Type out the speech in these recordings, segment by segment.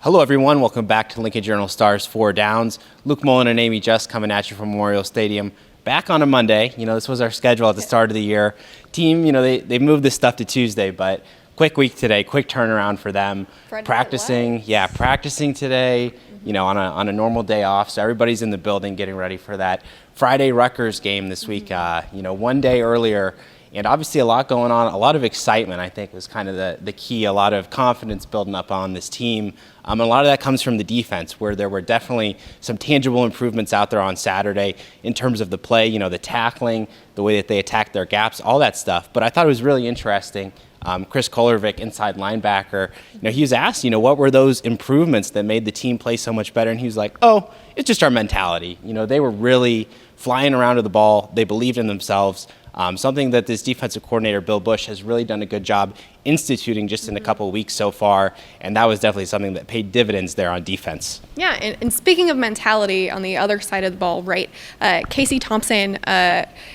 Hello, everyone. Welcome back to Lincoln Journal Stars 4 Downs. Luke Mullin and Amie Just coming at you from Memorial Stadium. Back on a Monday. This was our schedule at the start of the year. Team, they moved this stuff to Tuesday, but quick week today, quick turnaround for them. Practicing today, on a normal day off. So everybody's in the building getting ready for that Friday Rutgers game this week, one day earlier. And obviously a lot going on, a lot of excitement, I think, was kind of the key, a lot of confidence building up on this team. And a lot of that comes from the defense, where there were definitely some tangible improvements out there on Saturday in terms of the play, the tackling, the way that they attacked their gaps, all that stuff. But I thought it was really interesting. Chris Kolarvik, inside linebacker, he was asked, what were those improvements that made the team play so much better? And he was like, it's just our mentality. They were really flying around to the ball. They believed in themselves. Something that this defensive coordinator, Bill Bush, has really done a good job instituting just in a couple of weeks so far, and that was definitely something that paid dividends there on defense. Yeah, and speaking of mentality on the other side of the ball, right, Casey Thompson,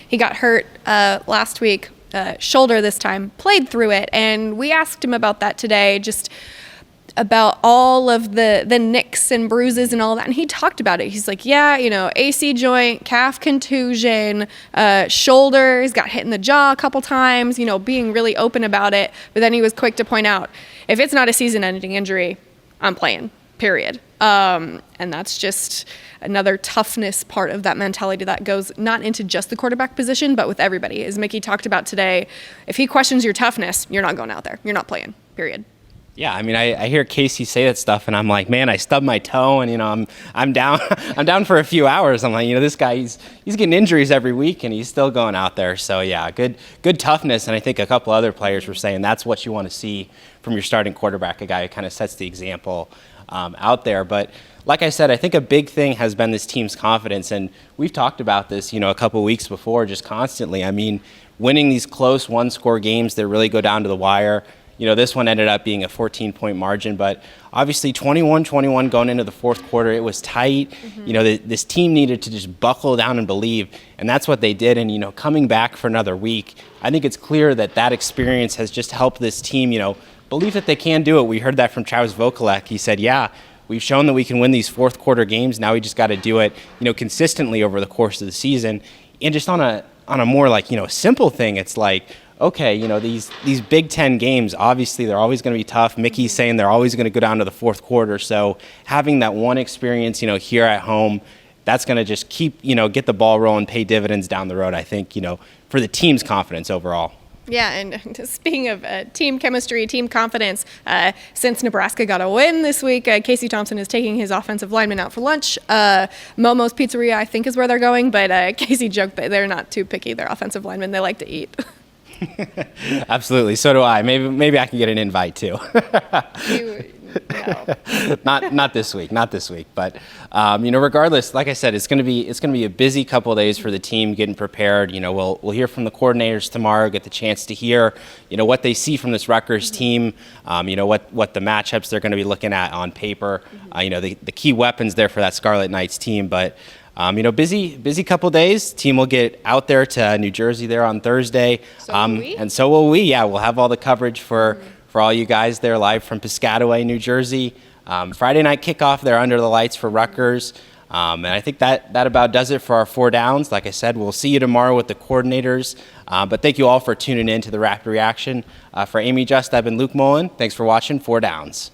he got hurt last week, shoulder this time, played through it, and we asked him about that today, just about all of the nicks and bruises and all that, and he talked about it. He's like, AC joint, calf contusion, shoulder, he's got hit in the jaw a couple times, being really open about it. But then he was quick to point out, if it's not a season-ending injury, I'm playing, period. And that's just another toughness part of that mentality that goes not into just the quarterback position, but with everybody. As Mickey talked about today, if he questions your toughness, you're not going out there. You're not playing, period. Yeah, I hear Casey say that stuff, and I'm like, man, I stubbed my toe, and I'm down, I'm down for a few hours. I'm like, this guy, he's getting injuries every week, and he's still going out there. So yeah, good toughness, and I think a couple other players were saying that's what you want to see from your starting quarterback, a guy who kind of sets the example out there. But like I said, I think a big thing has been this team's confidence, and we've talked about this, a couple weeks before, just constantly. Winning these close one-score games that really go down to the wire. This one ended up being a 14-point margin, but obviously 21-21 going into the fourth quarter. It was tight. This team needed to just buckle down and believe, and that's what they did. And, coming back for another week, I think it's clear that experience has just helped this team, believe that they can do it. We heard that from Travis Vokalek. He said, we've shown that we can win these fourth quarter games. Now we just got to do it, consistently over the course of the season. And just on a more simple thing, it's like, okay, these Big Ten games, obviously they're always going to be tough. Mickey's saying they're always going to go down to the fourth quarter. So having that one experience, here at home, that's going to just keep, get the ball rolling, pay dividends down the road, I think, for the team's confidence overall. Yeah, and speaking of team chemistry, team confidence, since Nebraska got a win this week, Casey Thompson is taking his offensive lineman out for lunch. Momo's Pizzeria, I think, is where they're going, but Casey joked that they're not too picky. They're offensive linemen. They like to eat. Absolutely. So do I. Maybe I can get an invite too. No. Not this week. But regardless, like I said, it's going to be a busy couple of days for the team getting prepared. We'll hear from the coordinators tomorrow. Get the chance to hear what they see from this Rutgers team. What the matchups they're going to be looking at on paper. The key weapons there for that Scarlet Knights team, but. Busy couple days. Team will get out there to New Jersey there on Thursday. And so will we. Yeah, we'll have all the coverage for all you guys there live from Piscataway, New Jersey. Friday night kickoff there under the lights for Rutgers. And I think that about does it for our 4 Downs. Like I said, we'll see you tomorrow with the coordinators. But thank you all for tuning in to the Rapid Reaction. For Amie Just, I've been Luke Mullin. Thanks for watching 4 Downs.